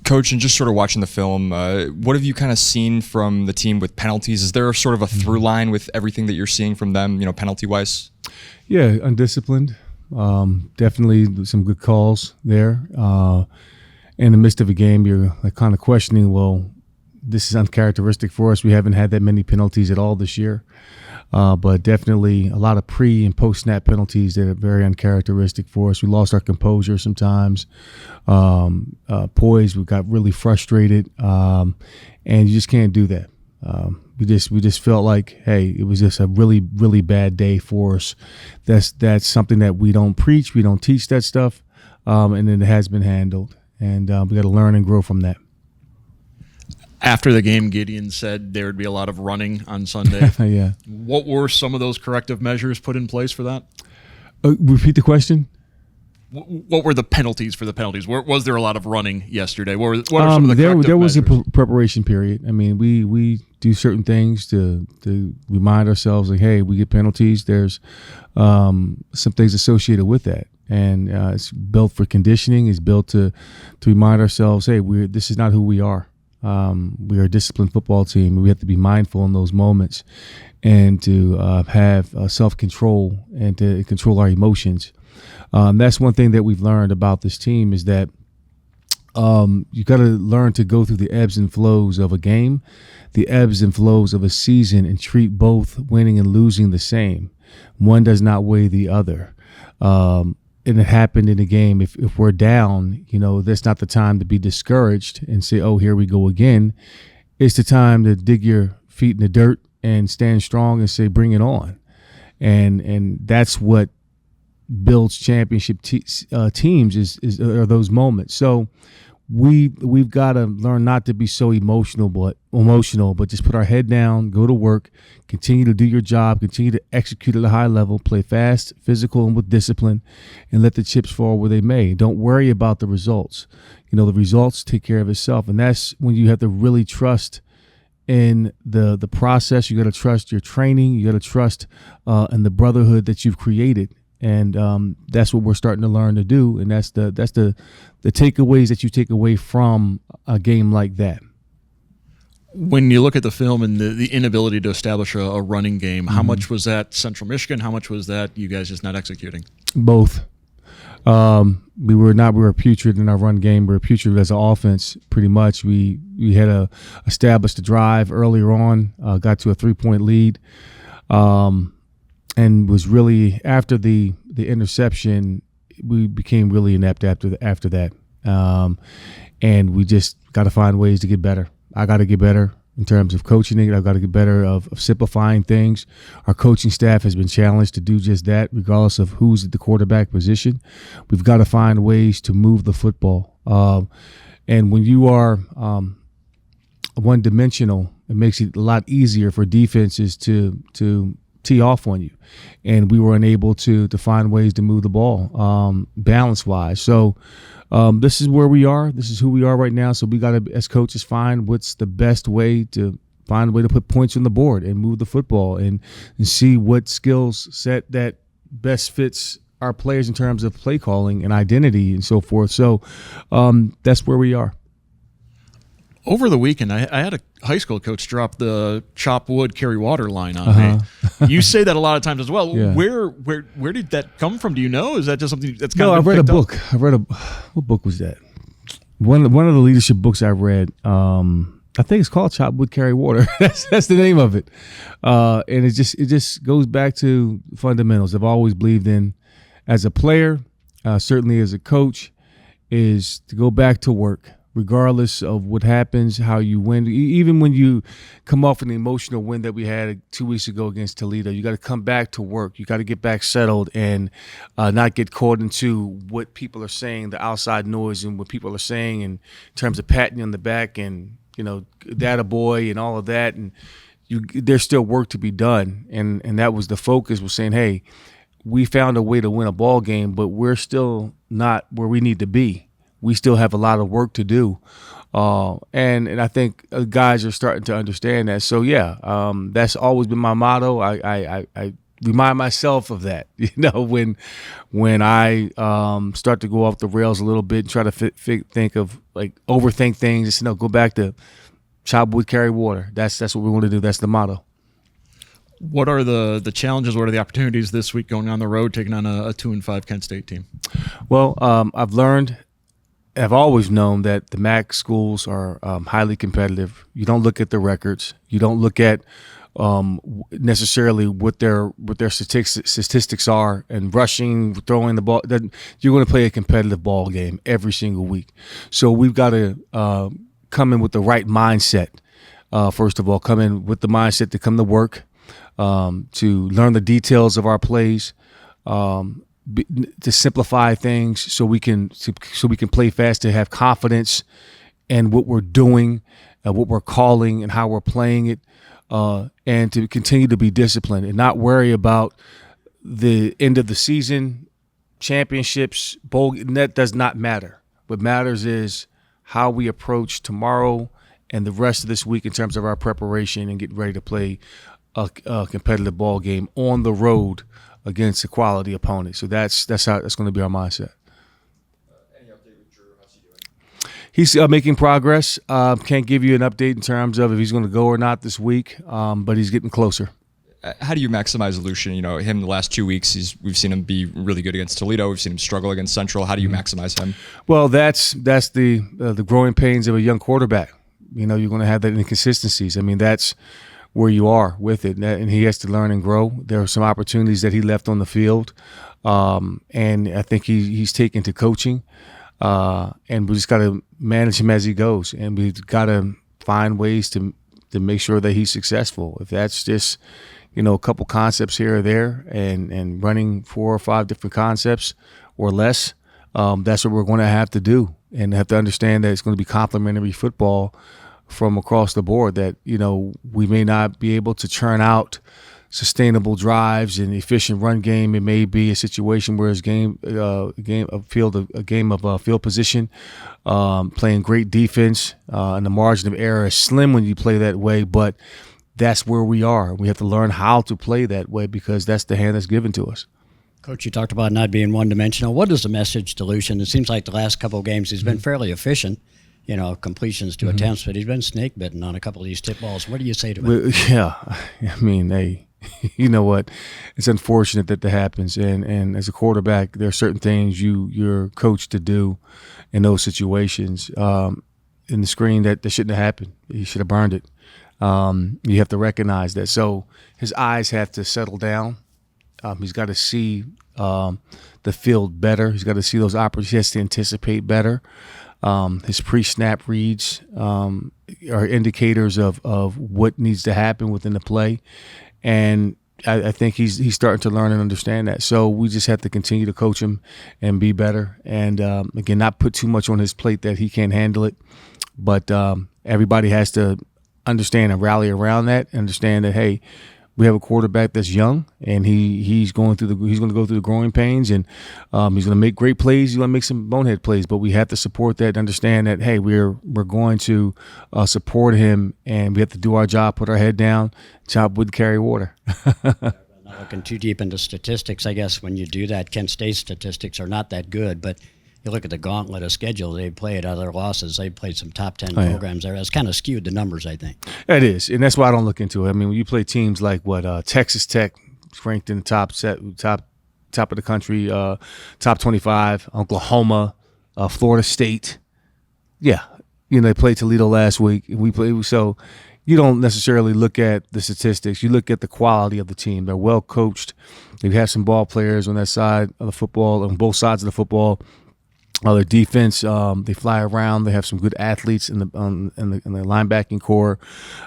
Coach, and just sort of watching the film, what have you kind of seen from the team with penalties? Is there sort of a through line with everything that you're seeing from them, penalty-wise? Yeah, undisciplined. Definitely some good calls there. In the midst of a game, you're kind of questioning, well, this is uncharacteristic for us. We haven't had that many penalties at all this year. But definitely a lot of pre- and post-snap penalties that are very uncharacteristic for us. We lost our composure sometimes, poise. We got really frustrated, and you just can't do that. We just felt like, hey, it was just a really, really bad day for us. That's something that we don't preach. We don't teach that stuff, and it has been handled. And we got to learn and grow from that. After the game, Gideon said there would be a lot of running on Sunday. Yeah. What were some of those corrective measures put in place for that? Repeat the question. What were the penalties for the penalties? Was there a lot of running yesterday? What are some of the corrective there was measures? a preparation period. I mean, we do certain things to remind ourselves, like, hey, we get penalties. There's some things associated with that. And it's built for conditioning. It's built to remind ourselves, hey, this is not who we are. We are a disciplined football team. We have to be mindful in those moments and to have self-control and to control our emotions. That's one thing that we've learned about this team is that you got to learn to go through the ebbs and flows of a game, the ebbs and flows of a season, and treat both winning and losing the same. One does not weigh the other. And it happened in the game. If we're down, that's not the time to be discouraged and say, oh, here we go again. It's the time to dig your feet in the dirt and stand strong and say, bring it on. And that's what builds championship teams are those moments. So we've got to learn not to be so emotional, but just put our head down, go to work, continue to do your job, continue to execute at a high level, play fast, physical, and with discipline, and let the chips fall where they may. Don't worry about the results. The results take care of itself, and that's when you have to really trust in the process. You got to trust your training. You got to trust in the brotherhood that you've created. And that's what we're starting to learn to do, and that's the takeaways that you take away from a game like that. When you look at the film and the inability to establish a running game, how much was that Central Michigan? How much was that you guys just not executing? Both. We were putrid in our run game. We were putrid as an offense, pretty much. We had established a drive earlier on, got to a 3-point lead. And was really, after the interception, we became really inept after that. And we just got to find ways to get better. I got to get better in terms of coaching it. I've got to get better of simplifying things. Our coaching staff has been challenged to do just that, regardless of who's at the quarterback position. We've got to find ways to move the football. And when you are one-dimensional, it makes it a lot easier for defenses to tee off on you, and we were unable to find ways to move the ball balance-wise. So this is where we are. This is who we are right now. So we got to, as coaches, find what's the best way to find a way to put points on the board and move the football and see what skills set that best fits our players in terms of play calling and identity and so forth. So that's where we are. Over the weekend, I had a high school coach drop the chop wood, carry water line on me. You say that a lot of times as well. Yeah. Where did that come from? Do you know? Is that just something that's kind of? No, I read a book. What book was that? One of the leadership books I read. I think it's called Chop Wood, Carry Water. That's the name of it. And it just goes back to fundamentals. I've always believed in, as a player, certainly as a coach, is to go back to work. Regardless of what happens, how you win, even when you come off an emotional win that we had 2 weeks ago against Toledo, you got to come back to work. You got to get back settled and not get caught into what people are saying, the outside noise, and what people are saying in terms of patting you on the back and that a boy and all of that. And there's still work to be done, and that was the focus. Was saying, hey, we found a way to win a ball game, but we're still not where we need to be. We still have a lot of work to do. And I think guys are starting to understand that. So, yeah, that's always been my motto. I remind myself of that. When I start to go off the rails a little bit and try to think of overthink things, just go back to chop wood, carry water. That's what we want to do. That's the motto. What are the challenges? What are the opportunities this week going on the road, taking on a 2-5 Kent State team? Well, I've always known that the MAC schools are highly competitive. You don't look at the records. You don't look at necessarily what their statistics are, and rushing, throwing the ball. You're going to play a competitive ball game every single week. So we've got to come in with the right mindset. First of all, come in with the mindset to come to work, to learn the details of our plays, to simplify things so we can play fast, to have confidence in what we're doing, what we're calling, and how we're playing it, and to continue to be disciplined and not worry about the end of the season, championships, bowl. That does not matter. What matters is how we approach tomorrow and the rest of this week in terms of our preparation and getting ready to play a competitive ball game on the road against a quality opponent. So that's going to be our mindset. Any update with Drew? How's he doing? He's making progress. Can't give you an update in terms of if he's going to go or not this week, but he's getting closer. How do you maximize Lucian? Him the last 2 weeks, we've seen him be really good against Toledo. We've seen him struggle against Central. How do you maximize him? Well, that's the growing pains of a young quarterback. You're going to have that inconsistencies. I mean, that's where you are with it, and he has to learn and grow. There are some opportunities that he left on the field, and I think he's taken to coaching, and we just got to manage him as he goes, and we've got to find ways to make sure that he's successful. If that's just a couple concepts here or there, and running 4 or 5 different concepts or less, that's what we're going to have to do, and have to understand that it's going to be complementary football from across the board, that we may not be able to churn out sustainable drives and efficient run game. It may be a situation where it's a game of field position, playing great defense, and the margin of error is slim when you play that way, but that's where we are. We have to learn how to play that way because that's the hand that's given to us. Coach, you talked about not being one-dimensional. What is the message to Lucian? It seems like the last couple of games he's been fairly efficient, completions to attempts, but he's been snake-bitten on a couple of these tip balls. What do you say to him? Well, yeah, I mean, hey, you know what? It's unfortunate that happens, and as a quarterback, there are certain things you're coached to do in those situations. In the screen, that shouldn't have happened. He should have burned it. You have to recognize that. So his eyes have to settle down. He's got to see the field better. He's got to see those opportunities. He has to anticipate better. His pre-snap reads are indicators of what needs to happen within the play, and I think he's starting to learn and understand that. So we just have to continue to coach him and be better, and again, not put too much on his plate that he can't handle it. But everybody has to understand and rally around that. Understand that, hey, we have a quarterback that's young, and he's going to go through the growing pains, and he's going to make great plays. He's going to make some bonehead plays, but we have to support that. Understand that, hey, we're going to support him, and we have to do our job, put our head down, chop wood, carry water. Not looking too deep into statistics, I guess when you do that, Kent State statistics are not that good, but you look at the gauntlet of schedule they played, other losses. They played some top 10 programs there. It's kind of skewed the numbers, I think. It is, and that's why I don't look into it. I mean, when you play teams like Texas Tech, ranked in the top of the country, top 25, Oklahoma, Florida State. Yeah, they played Toledo last week. We played, so you don't necessarily look at the statistics. You look at the quality of the team. They're well coached. They have some ball players on that side of the football, on both sides of the football. Their defense, they fly around. They have some good athletes in the linebacking core.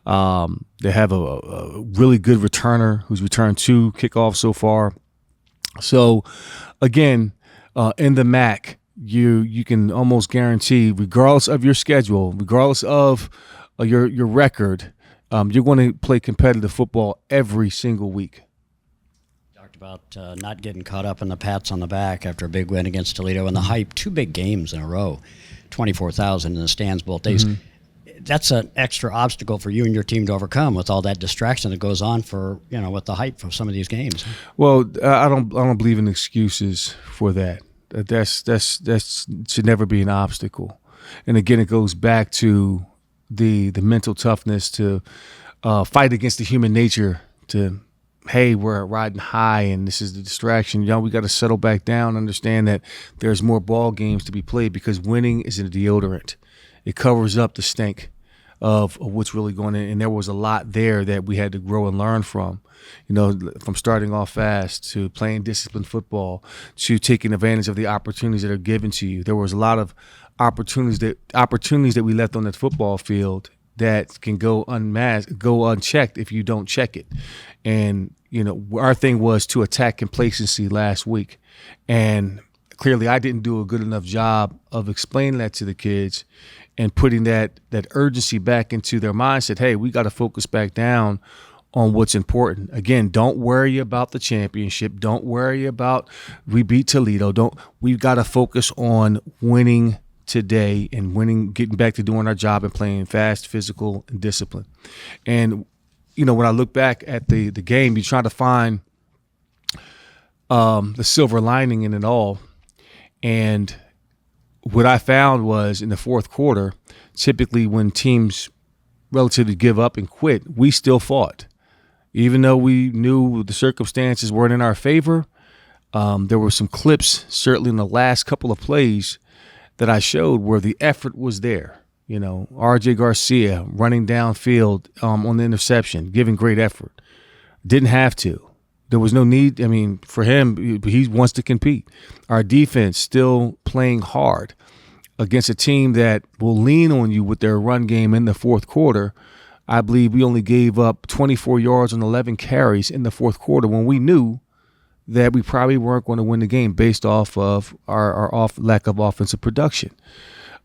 They have a really good returner who's returned 2 kickoffs so far. So, again, in the MAC, you can almost guarantee, regardless of your schedule, regardless of your record, you're going to play competitive football every single week. About not getting caught up in the pats on the back after a big win against Toledo and the hype. 2 big games in a row, 24,000 in the stands both days. that's an extra obstacle for you and your team to overcome with all that distraction that goes on for, with the hype for some of these games. Well, I don't believe in excuses for that. That's should never be an obstacle. And again, it goes back to the mental toughness to fight against the human nature to, hey, we're riding high and this is the distraction. We got to settle back down, understand that there's more ball games to be played because winning is a deodorant. It covers up the stink of what's really going on. And there was a lot there that we had to grow and learn from. From starting off fast to playing disciplined football to taking advantage of the opportunities that are given to you. There was a lot of opportunities that we left on that football field that can go unchecked if you don't check it. And, our thing was to attack complacency last week. And clearly I didn't do a good enough job of explaining that to the kids and putting that urgency back into their mindset. Hey, we got to focus back down on what's important. Again, don't worry about the championship. Don't worry about we beat Toledo. We've got to focus on winning today and winning, getting back to doing our job and playing fast, physical, and discipline. And, when I look back at the game, you try to find the silver lining in it all. And what I found was in the fourth quarter, typically when teams relatively give up and quit, we still fought. Even though we knew the circumstances weren't in our favor, there were some clips, certainly in the last couple of plays, that I showed where the effort was there. R.J. Garcia running downfield on the interception, giving great effort. Didn't have to. There was no need. I mean, for him, he wants to compete. Our defense still playing hard against a team that will lean on you with their run game in the fourth quarter. I believe we only gave up 24 yards on 11 carries in the fourth quarter when we knew that we probably weren't going to win the game based off of our lack of offensive production.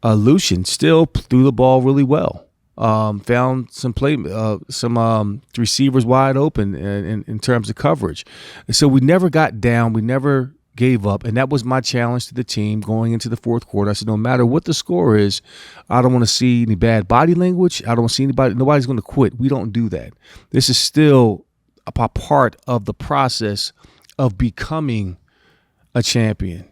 Lucian still threw the ball really well. Found some receivers wide open in terms of coverage. And so we never got down. We never gave up. And that was my challenge to the team going into the fourth quarter. I said, no matter what the score is, I don't want to see any bad body language. I don't want to see nobody's going to quit. We don't do that. This is still a part of the process of becoming a champion.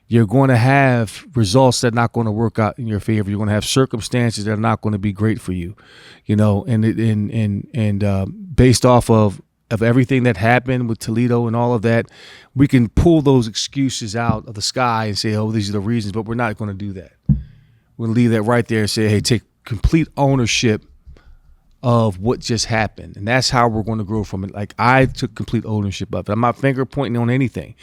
You're going to have results that are not going to work out in your favor. You're going to have circumstances that are not going to be great for you, and based off of everything that happened with Toledo and all of that, we can pull those excuses out of the sky and say, oh, these are the reasons, but we're not going to do that. We're going to leave that right there and say, hey, take complete ownership of what just happened. And that's how we're going to grow from it. Like, I took complete ownership of it. I'm not finger pointing on anything.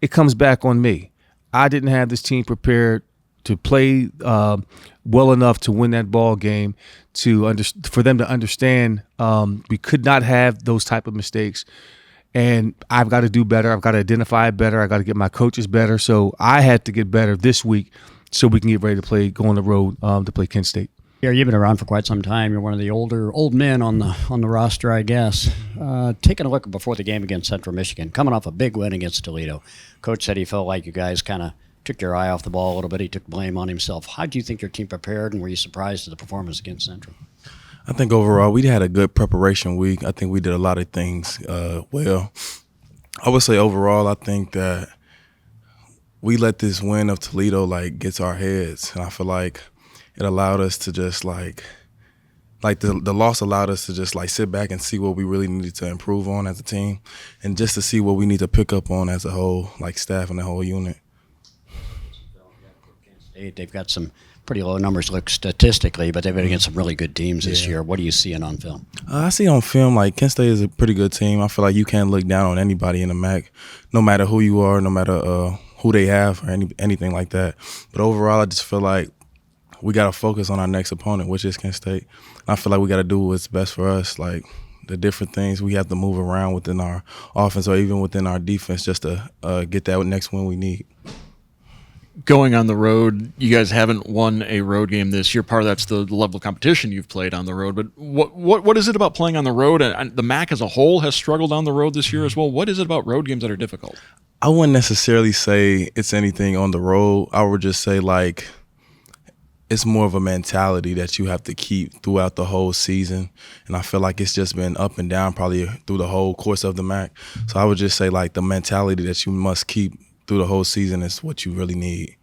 It comes back on me. I didn't have this team prepared to play well enough to win that ball game, for them to understand we could not have those type of mistakes. And I've got to do better. I've got to identify it better. I've got to get my coaches better. So I had to get better this week so we can get ready to go on the road to play Kent State. Yeah, you've been around for quite some time. You're one of the old men on the roster, I guess. Taking a look before the game against Central Michigan, coming off a big win against Toledo. Coach said he felt like you guys kind of took your eye off the ball a little bit. He took blame on himself. How do you think your team prepared, and were you surprised at the performance against Central? I think overall we had a good preparation week. I think we did a lot of things well. I would say overall I think that we let this win of Toledo get to our heads, and I feel like it allowed us to just the loss allowed us to just sit back and see what we really needed to improve on as a team, and just to see what we need to pick up on as a whole, staff and the whole unit. They've got some pretty low numbers statistically, but they've been against some really good teams this year. What are you seeing on film? I see on film Kent State is a pretty good team. I feel like you can't look down on anybody in the MAC, no matter who you are, no matter who they have or anything like that. But overall, I just feel like we got to focus on our next opponent, which is Kent State. I feel like we got to do what's best for us, the different things we have to move around within our offense or even within our defense just to get that next win we need. Going on the road, you guys haven't won a road game this year. Part of that's the level of competition you've played on the road. But what is it about playing on the road? And the MAC as a whole has struggled on the road this year as well. What is it about road games that are difficult? I wouldn't necessarily say it's anything on the road. I would just say it's more of a mentality that you have to keep throughout the whole season. And I feel like it's just been up and down probably through the whole course of the MAC. So I would just say like the mentality that you must keep through the whole season is what you really need.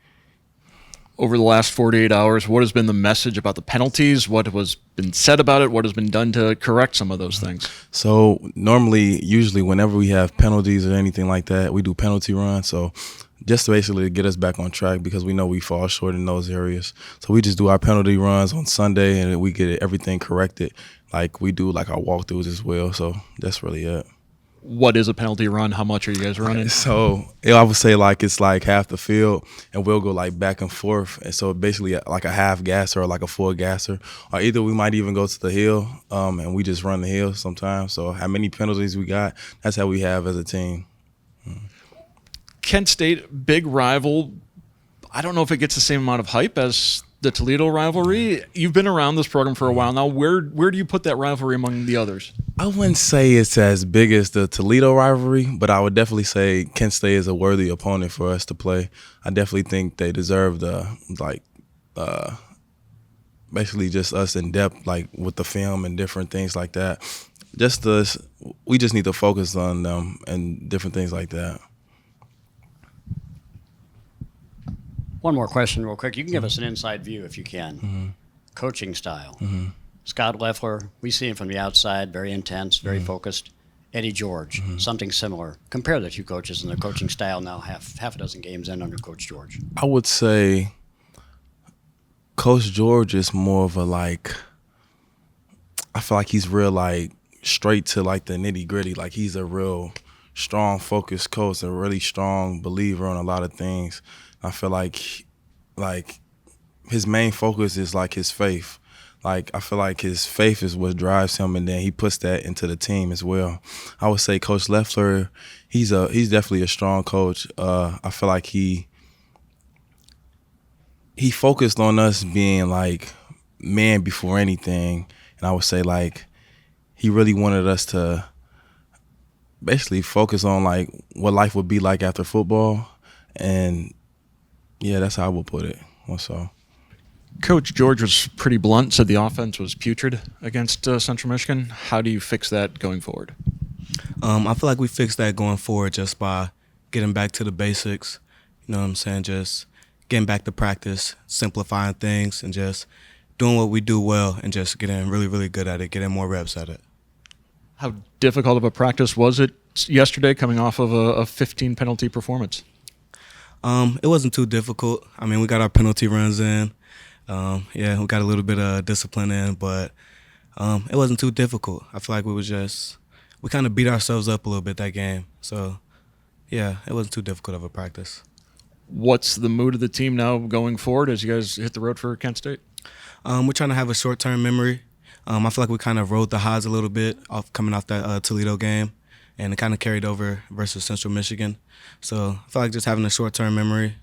Over the last 48 hours, what has been the message about the penalties? What has been said about it? What has been done to correct some of those things? So usually whenever we have penalties or anything like that, we do penalty runs. So just basically to get us back on track because we know we fall short in those areas. So we just do our penalty runs on Sunday and we get everything corrected. Like we do like our walkthroughs as well. So that's really it. What is a penalty run? How much are you guys running? So I would say like it's like half the field, and we'll go like back and forth. And so basically like a half gasser or like a full gasser, or either we might even go to the hill and we just run the hill sometimes. So how many penalties we got, that's how we have as a team. Kent State, big rival. I don't know if it gets the same amount of hype as the Toledo rivalry. You've been around this program for a while now. Where do you put that rivalry among the others? I wouldn't say it's as big as the Toledo rivalry, but I would definitely say Kent State is a worthy opponent for us to play. I definitely think they deserve basically just us in depth, like with the film and different things like that. We just need to focus on them and different things like that. One more question real quick. You can give us an inside view if you can. Mm-hmm. Coaching style. Mm-hmm. Scott Leffler, we see him from the outside, very intense, very focused. Eddie George, something similar. Compare the two coaches and their coaching style now half a dozen games in under Coach George. I would say Coach George is more of a like, I feel like he's real like straight to like the nitty gritty. Like he's a real strong, focused coach, a really strong believer on a lot of things. I feel like his main focus is like his faith. Like I feel like his faith is what drives him, and then he puts that into the team as well. I would say Coach Leffler, he's definitely a strong coach. I feel like he focused on us being like man before anything, and I would say like he really wanted us to basically focus on like what life would be like after football, and yeah, that's how I would put it. Also, Coach George was pretty blunt, said the offense was putrid against Central Michigan. How do you fix that going forward? I feel like we fix that going forward just by getting back to the basics. You know what I'm saying? Just getting back to practice, simplifying things, and just doing what we do well and just getting really, really good at it, getting more reps at it. How difficult of a practice was it yesterday coming off of a 15 penalty performance? It wasn't too difficult. I mean, we got our penalty runs in. We got a little bit of discipline in, but it wasn't too difficult. I feel like we kind of beat ourselves up a little bit that game. So, yeah, it wasn't too difficult of a practice. What's the mood of the team now going forward as you guys hit the road for Kent State? We're trying to have a short-term memory. I feel like we kind of rode the highs a little bit coming off that Toledo game, and it kind of carried over versus Central Michigan. So I feel like just having a short-term memory,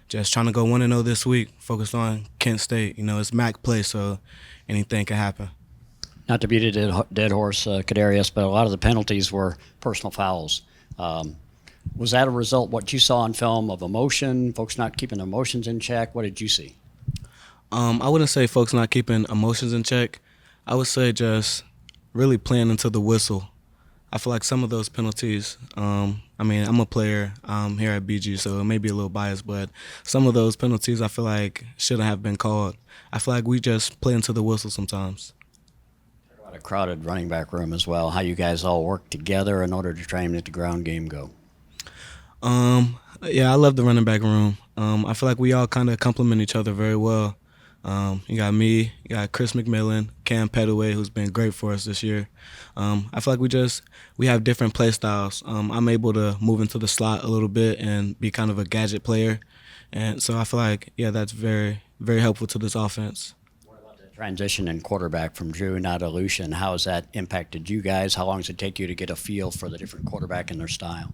just trying to go 1-0 this week, focused on Kent State. You know, it's MAC play, so anything can happen. Not to beat a dead horse, Kadarius, but a lot of the penalties were personal fouls. Was that a result, what you saw on film, of emotion, folks not keeping their emotions in check? What did you see? I wouldn't say folks not keeping emotions in check. I would say just really playing into the whistle. I feel like some of those penalties, I mean, I'm a player here at BG, so it may be a little biased, but some of those penalties I feel like shouldn't have been called. I feel like we just play into the whistle sometimes. Talk about a crowded running back room as well, how you guys all work together in order to try and let the ground game go. Yeah, I love the running back room. I feel like we all kind of complement each other very well. You got me, you got Chris McMillan, Cam Petaway, who's been great for us this year. I feel like we have different play styles. I'm able to move into the slot a little bit and be kind of a gadget player. And so I feel like, yeah, that's very, very helpful to this offense. What about the transition in quarterback from Drew now to Lucian? How has that impacted you guys? How long does it take you to get a feel for the different quarterback and their style?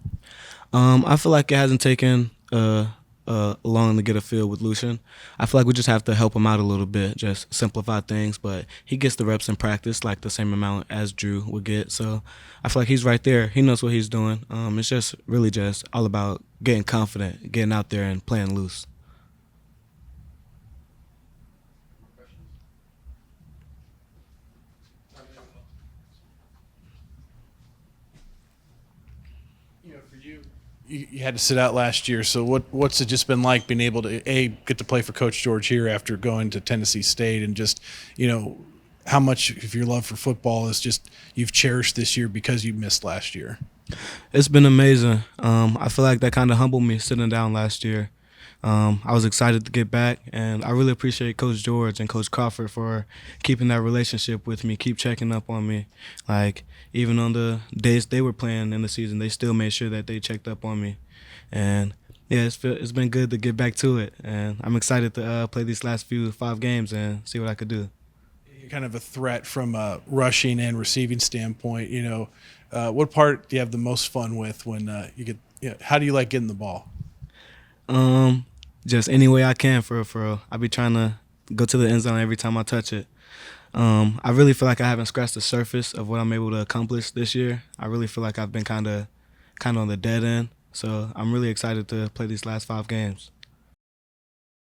I feel like it hasn't taken long to get a feel with Lucian. I feel like we just have to help him out a little bit, just simplify things, but he gets the reps in practice like the same amount as Drew would get. So I feel like he's right there. He knows what he's doing. It's just really just all about getting confident, getting out there and playing loose. You had to sit out last year, so what's it just been like being able to get to play for Coach George here after going to Tennessee State, and just how much of your love for football is just you've cherished this year because you missed last year? It's been amazing. I feel like that kind of humbled me sitting down last year. I was excited to get back, and I really appreciate Coach George and Coach Crawford for keeping that relationship with me, keep checking up on me. Like, even on the days they were playing in the season, they still made sure that they checked up on me. And, yeah, it's been good to get back to it, and I'm excited to play these last 5 games and see what I could do. You're kind of a threat from a rushing and receiving standpoint. What part do you have the most fun with when you get how do you like getting the ball? Just any way I can, for real. I be trying to go to the end zone every time I touch it. I really feel like I haven't scratched the surface of what I'm able to accomplish this year. I really feel like I've been kind of on the dead end. So I'm really excited to play these last 5 games.